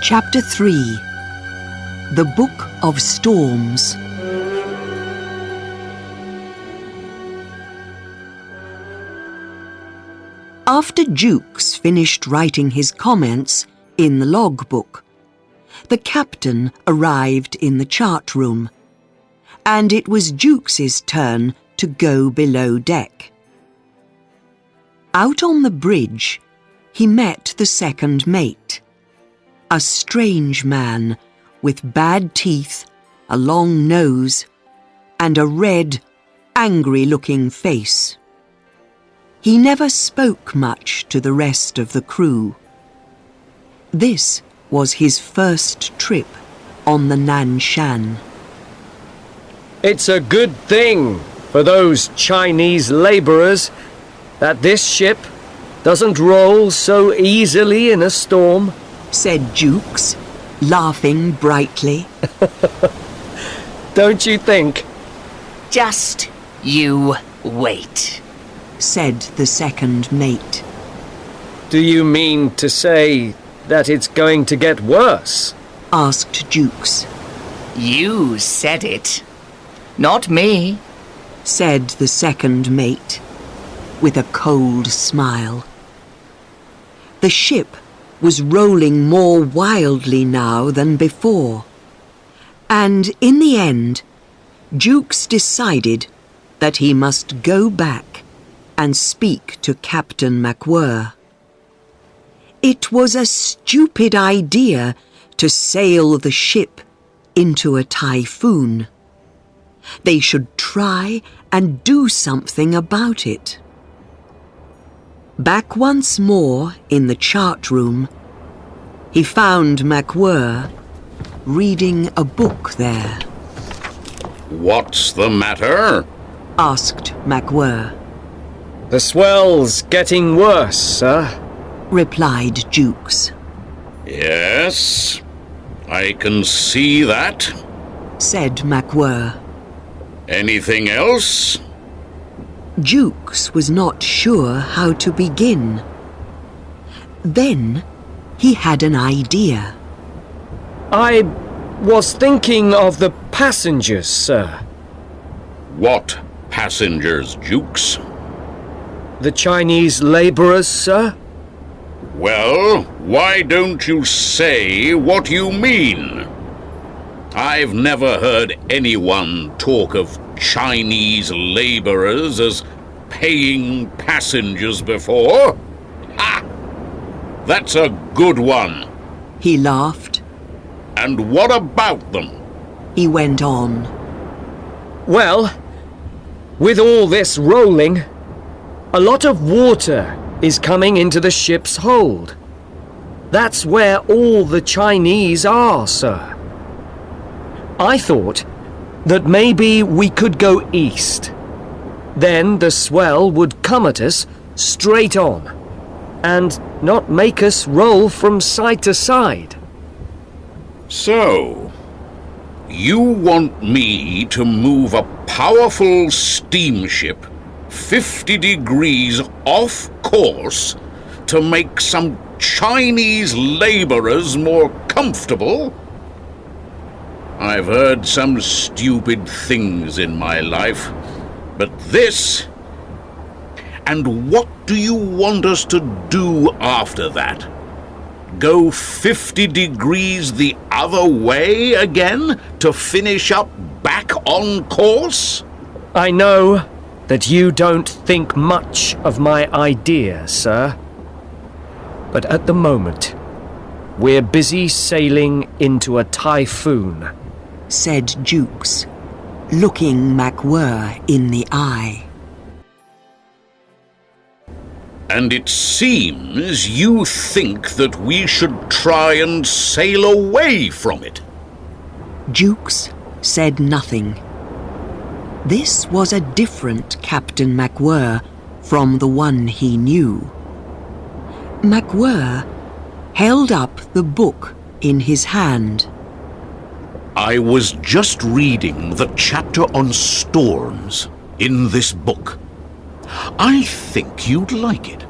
Chapter 3. The Book of Storms. After Jukes finished writing his comments in the logbook, the captain arrived in the chart room, and it was Jukes's turn to go below deck. Out on the bridge, he met the second mate, a strange man with bad teeth, a long nose, and a red, angry-looking face. He never spoke much to the rest of the crew. This was his first trip on the Nan Shan. It's a good thing for those Chinese labourers that this ship doesn't roll so easily in a storm, said Jukes, laughing brightly. Don't you think? Just you wait, said the second mate. Do you mean to say that it's going to get worse? Asked Jukes. You said it, not me, said the second mate, with a cold smile. The ship was rolling more wildly now than before, and in the end, Jukes decided that he must go back and speak to Captain Macwhirr. It was a stupid idea to sail the ship into a typhoon. They should try and do something about it. Back once more in the chart room, he found Macwhirr reading a book there. What's the matter? Asked Macwhirr. The swell's getting worse, sir, replied Jukes. Yes, I can see that. Said Macwhirr. Anything else? Jukes was not sure how to begin. Then he had an idea. I was thinking of the passengers, sir. What passengers, Jukes? The Chinese labourers, sir? Well, why don't you say what you mean? I've never heard anyone talk of Chinese labourers as paying passengers before. Ha! That's a good one. He laughed. And what about them? He went on. Well, with all this rolling, a lot of water is coming into the ship's hold. That's where all the Chinese are, sir. I thought that maybe we could go east. Then the swell would come at us straight on and not make us roll from side to side. So, you want me to move a powerful steamship 50 degrees off course to make some Chinese labourers more comfortable? I've heard some stupid things in my life, but this... And what do you want us to do after that? Go 50 degrees the other way again to finish up back on course? I know that you don't think much of my idea, sir. But at the moment, we're busy sailing into a typhoon, said Jukes, looking Macwhirr in the eye. And it seems you think that we should try and sail away from it. Jukes said nothing. This was a different Captain Macwhirr from the one he knew. Macwhirr held up the book in his hand. I was just reading the chapter on storms in this book. I think you'd like it.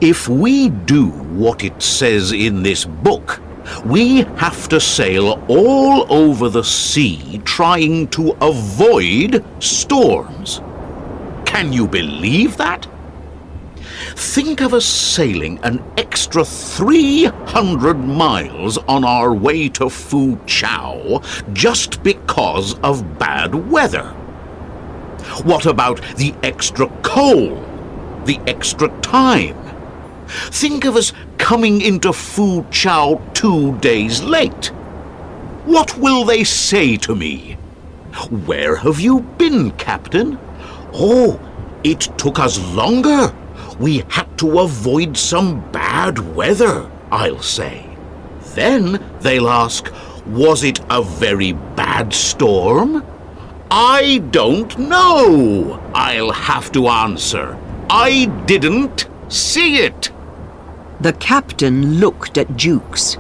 If we do what it says in this book, We have to sail all over the sea trying to avoid storms. Can you believe that? Think of us sailing an extra 300 miles on our way to Fu Chao just because of bad weather. What about the extra coal? The extra time? Think of us coming into Fu Chao 2 days late. What will they say to me? Where have you been, Captain? Oh, it took us longer. We had to avoid some bad weather, I'll say. Then they'll ask, was it a very bad storm? I don't know, I'll have to answer. I didn't see it. The captain looked at Jukes.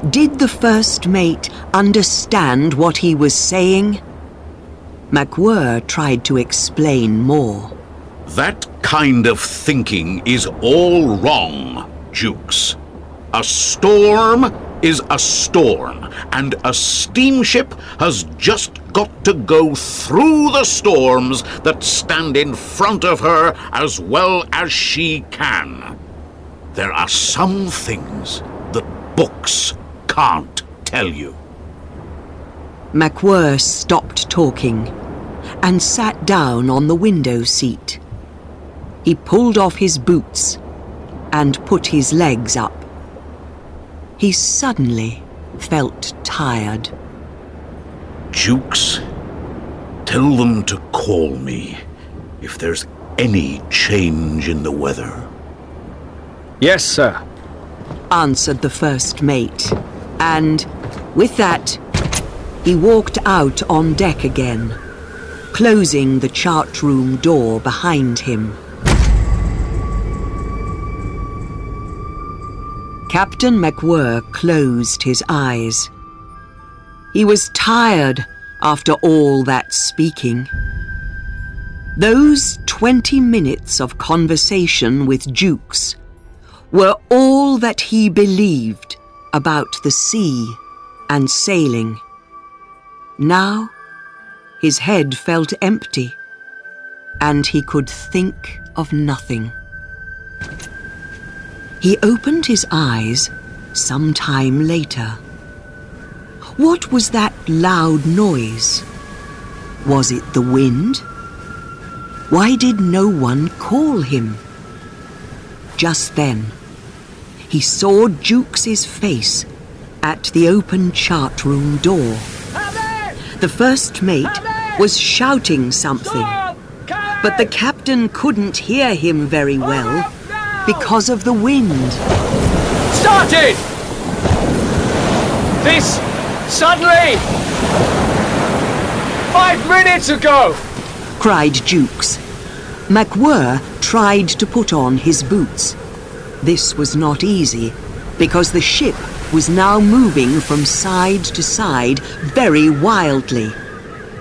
Did the first mate understand what he was saying? Macwhirr tried to explain more. That kind of thinking is all wrong, Jukes. A storm is a storm, and a steamship has just got to go through the storms that stand in front of her as well as she can. There are some things that books can't tell you. Macwhirr stopped talking and sat down on the window seat. He pulled off his boots and put his legs up. He suddenly felt tired. Jukes, tell them to call me if there's any change in the weather. Yes, sir. Answered the first mate, and with that, he walked out on deck again, closing the chart room door behind him. Captain Macwhirr closed his eyes. He was tired after all that speaking. Those 20 minutes of conversation with Jukes were all that he believed about the sea and sailing. Now, his head felt empty, and he could think of nothing. He opened his eyes some time later. What was that loud noise? Was it the wind? Why did no one call him? Just then, he saw Jukes's face at the open chart room door. The first mate was shouting something, but the captain couldn't hear him very well because of the wind. Started! This suddenly! 5 minutes ago! Cried Jukes. Macwhirr tried to put on his boots. This was not easy, because the ship was now moving from side to side very wildly.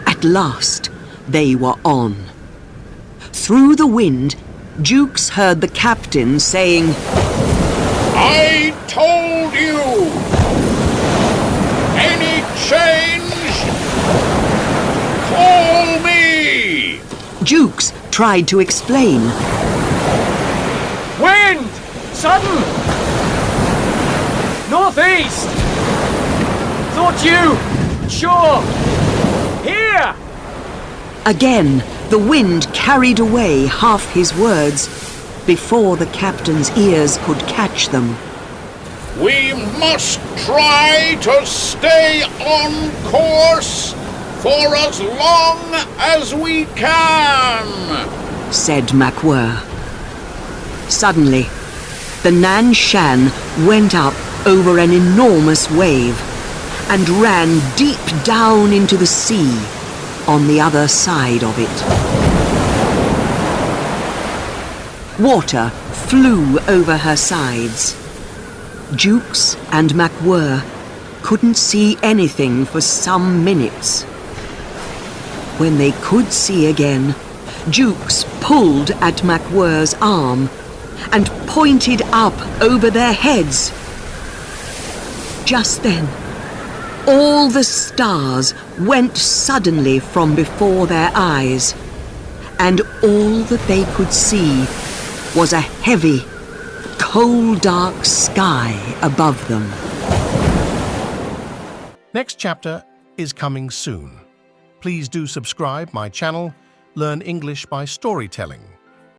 At last, they were on. Through the wind, Jukes heard the captain saying, I told you! Any change? Call me! Jukes tried to explain. Wind! Sudden! Northeast! Thought you... Sure! Here! Again, the wind carried away half his words before the captain's ears could catch them. We must try to stay on course for as long as we can, said Macwhirr. Suddenly, the Nan Shan went up over an enormous wave and ran deep down into the sea on the other side of it. Water flew over her sides. Jukes and Macwhirr couldn't see anything for some minutes. When they could see again, Jukes pulled at Macwhirr's arm and pointed up over their heads. Just then, all the stars went suddenly from before their eyes, and all that they could see was a heavy, cold, dark sky above them. Next chapter is coming soon. Please do subscribe my channel, Learn English by Storytelling.